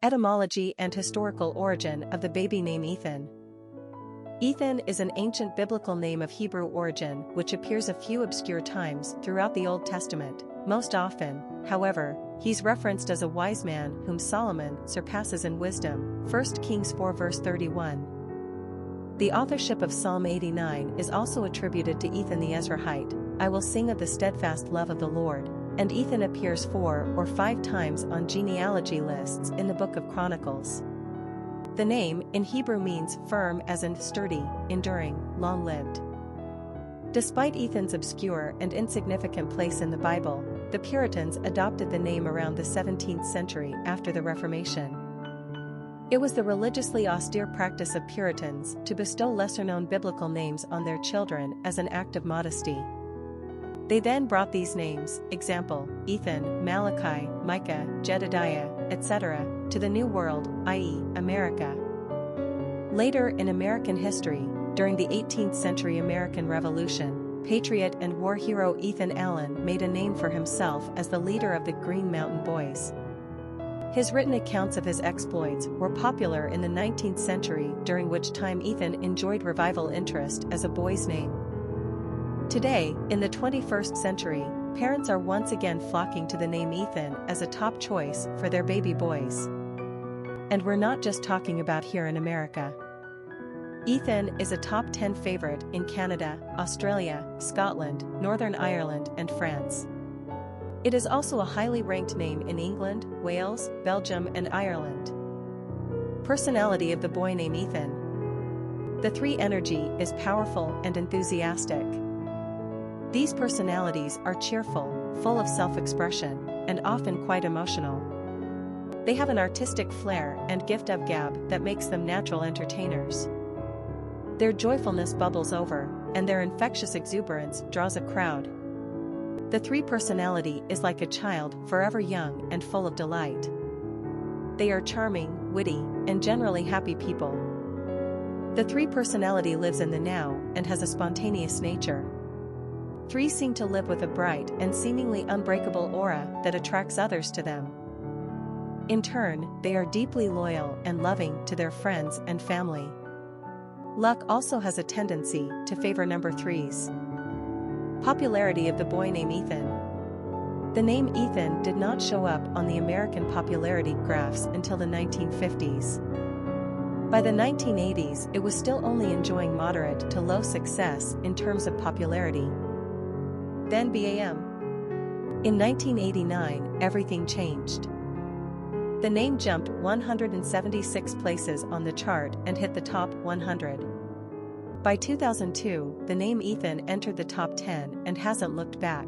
Etymology and historical origin of the baby name Ethan. Ethan is an ancient biblical name of Hebrew origin which appears a few obscure times throughout the Old Testament. Most often, however, he's referenced as a wise man whom Solomon surpasses in wisdom. 1 Kings 4 verse 31. The authorship of Psalm 89 is also attributed to Ethan the Ezrahite. I will sing of the steadfast love of the Lord. And Ethan appears 4 or 5 times on genealogy lists in the Book of Chronicles. The name in Hebrew means firm as in sturdy, enduring, long-lived. Despite Ethan's obscure and insignificant place in the Bible, the Puritans adopted the name around the 17th century after the Reformation. It was the religiously austere practice of Puritans to bestow lesser-known biblical names on their children as an act of modesty. They then brought these names, example, Ethan, Malachi, Micah, Jedediah, etc., to the New World, i.e., America. Later in American history, during the 18th century American Revolution, patriot and war hero Ethan Allen made a name for himself as the leader of the Green Mountain Boys. His written accounts of his exploits were popular in the 19th century, during which time Ethan enjoyed revival interest as a boy's name. Today, in the 21st century, parents are once again flocking to the name Ethan as a top choice for their baby boys. And we're not just talking about here in America. Ethan is a top 10 favorite in Canada, Australia, Scotland, Northern Ireland, and France. It is also a highly ranked name in England, Wales, Belgium, and Ireland. Personality of the boy named Ethan. The 3 energy is powerful and enthusiastic. These personalities are cheerful, full of self-expression, and often quite emotional. They have an artistic flair and gift of gab that makes them natural entertainers. Their joyfulness bubbles over, and their infectious exuberance draws a crowd. The 3 personality is like a child, forever young and full of delight. They are charming, witty, and generally happy people. The 3 personality lives in the now and has a spontaneous nature. 3 seem to live with a bright and seemingly unbreakable aura that attracts others to them. In turn, they are deeply loyal and loving to their friends and family. Luck also has a tendency to favor number 3s. Popularity of the boy named Ethan. The name Ethan did not show up on the American popularity graphs until the 1950s. By the 1980s, it was still only enjoying moderate to low success in terms of popularity. Then BAM. In 1989, everything changed. The name jumped 176 places on the chart and hit the top 100. By 2002, the name Ethan entered the top 10 and hasn't looked back.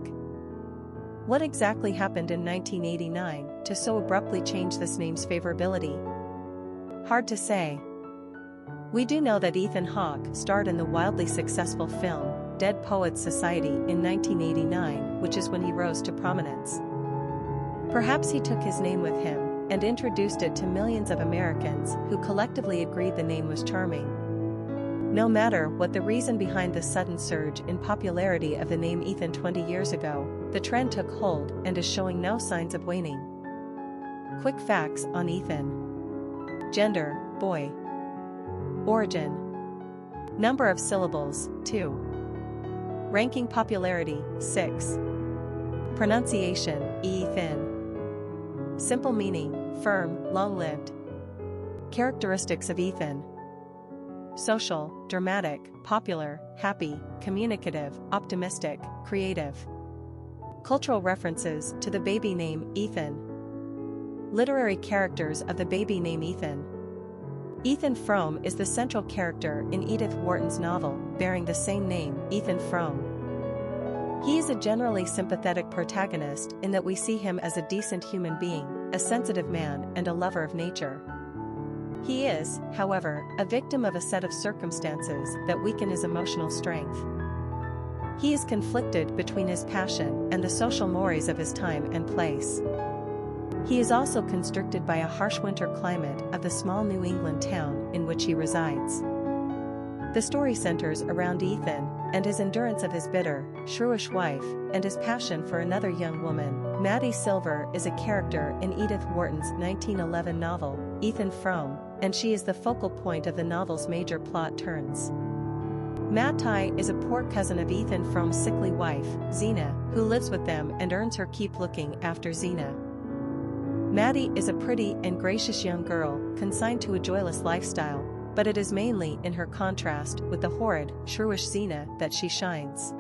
What exactly happened in 1989 to so abruptly change this name's favorability? Hard to say. We do know that Ethan Hawke starred in the wildly successful film Dead Poets Society in 1989, which is when he rose to prominence. Perhaps he took his name with him and introduced it to millions of Americans who collectively agreed the name was charming. No matter what the reason behind the sudden surge in popularity of the name Ethan 20 years ago, the trend took hold and is showing no signs of waning. Quick facts on Ethan. Gender, boy. Origin. Number of syllables, 2. Ranking popularity, 6. Pronunciation, Ethan. Simple meaning, firm, long-lived. Characteristics of Ethan. Social, dramatic, popular, happy, communicative, optimistic, creative. Cultural references to the baby name Ethan. Literary characters of the baby name Ethan. Ethan Frome is the central character in Edith Wharton's novel, bearing the same name, Ethan Frome. He is a generally sympathetic protagonist in that we see him as a decent human being, a sensitive man and a lover of nature. He is, however, a victim of a set of circumstances that weaken his emotional strength. He is conflicted between his passion and the social mores of his time and place. He is also constricted by a harsh winter climate of the small New England town in which he resides. The story centers around Ethan and his endurance of his bitter, shrewish wife and his passion for another young woman, Maddie Silver is a character in Edith Wharton's 1911 novel, Ethan Frome, and she is the focal point of the novel's major plot turns. Mattie is a poor cousin of Ethan Frome's sickly wife, Zena, who lives with them and earns her keep looking after Zena. Maddie is a pretty and gracious young girl, consigned to a joyless lifestyle, but it is mainly in her contrast with the horrid, shrewish Zena that she shines.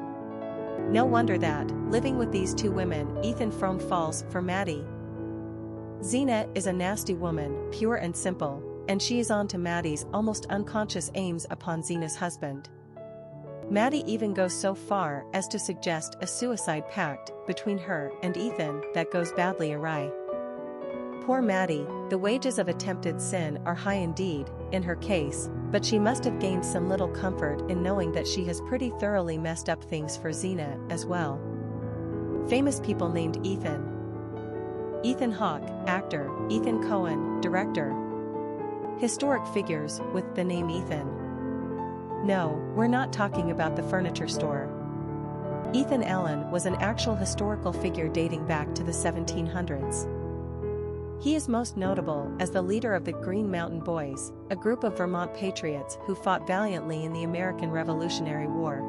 No wonder that, living with these two women, Ethan Frome falls for Maddie. Zena is a nasty woman, pure and simple, and she is on to Maddie's almost unconscious aims upon Zena's husband. Maddie even goes so far as to suggest a suicide pact between her and Ethan that goes badly awry. Poor Maddie, the wages of attempted sin are high indeed, in her case, but she must have gained some little comfort in knowing that she has pretty thoroughly messed up things for Zena as well. Famous people named Ethan: Ethan Hawke, actor; Ethan Cohen, director. Historic figures with the name Ethan. No, we're not talking about the furniture store. Ethan Allen was an actual historical figure dating back to the 1700s. He is most notable as the leader of the Green Mountain Boys, a group of Vermont patriots who fought valiantly in the American Revolutionary War.